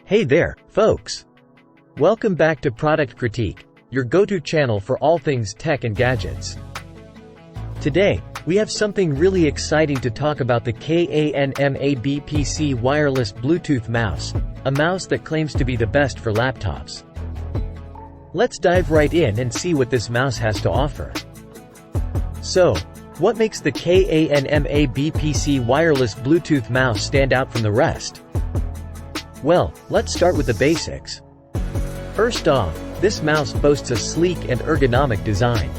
Hey there, folks! Welcome back to Product Critique, your go-to channel for all things tech and gadgets. Today, we have something really exciting to talk about: the Kanban PC wireless Bluetooth mouse, a mouse that claims to be the best for laptops. Let's dive right in and see what this mouse has to offer. So, what makes the Kanban PC wireless Bluetooth mouse stand out from the rest? Well, let's start with the basics. First off, this mouse boasts a sleek and ergonomic design.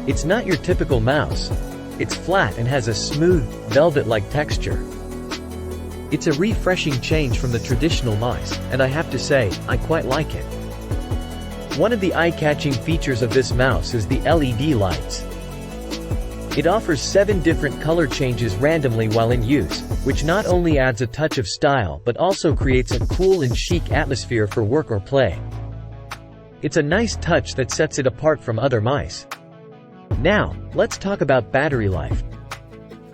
It's not your typical mouse. It's flat and has a smooth, velvet-like texture. It's a refreshing change from the traditional mice, and I have to say, I quite like it. One of the eye-catching features of this mouse is the LED lights. It offers 7 different color changes randomly while in use, which not only adds a touch of style but also creates a cool and chic atmosphere for work or play. It's a nice touch that sets it apart from other mice. Now, let's talk about battery life.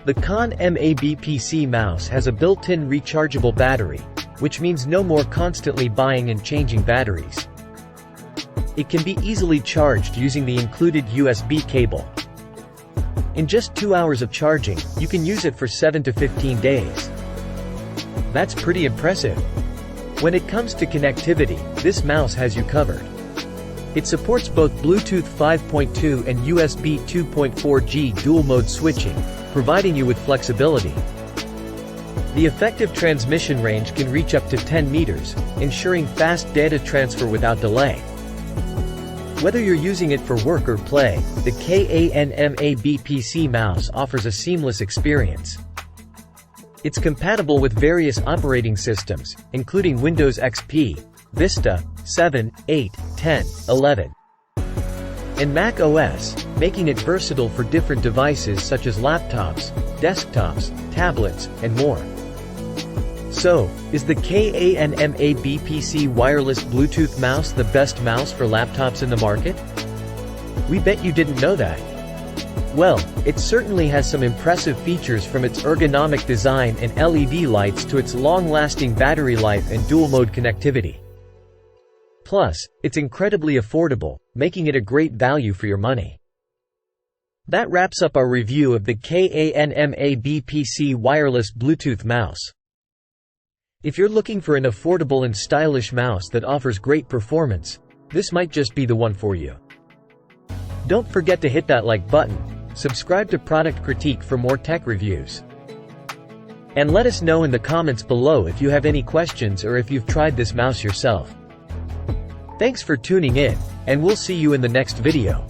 The Kanban PC mouse has a built-in rechargeable battery, which means no more constantly buying and changing batteries. It can be easily charged using the included USB cable. In just 2 hours of charging, you can use it for 7 to 15 days. That's pretty impressive. When it comes to connectivity, this mouse has you covered. It supports both Bluetooth 5.2 and USB 2.4G dual-mode switching, providing you with flexibility. The effective transmission range can reach up to 10 meters, ensuring fast data transfer without delay. Whether you're using it for work or play, the Kanban PC mouse offers a seamless experience. It's compatible with various operating systems, including Windows XP, Vista, 7, 8, 10, 11, and Mac OS, making it versatile for different devices such as laptops, desktops, tablets, and more. So, is the Kanban PC wireless Bluetooth mouse the best mouse for laptops in the market? We bet you didn't know that. Well, it certainly has some impressive features, from its ergonomic design and LED lights to its long-lasting battery life and dual-mode connectivity. Plus, it's incredibly affordable, making it a great value for your money. That wraps up our review of the Kanban PC wireless Bluetooth mouse. If you're looking for an affordable and stylish mouse that offers great performance, this might just be the one for you. Don't forget to hit that like button, subscribe to Product Critique for more tech reviews, and let us know in the comments below if you have any questions or if you've tried this mouse yourself. Thanks for tuning in, and we'll see you in the next video.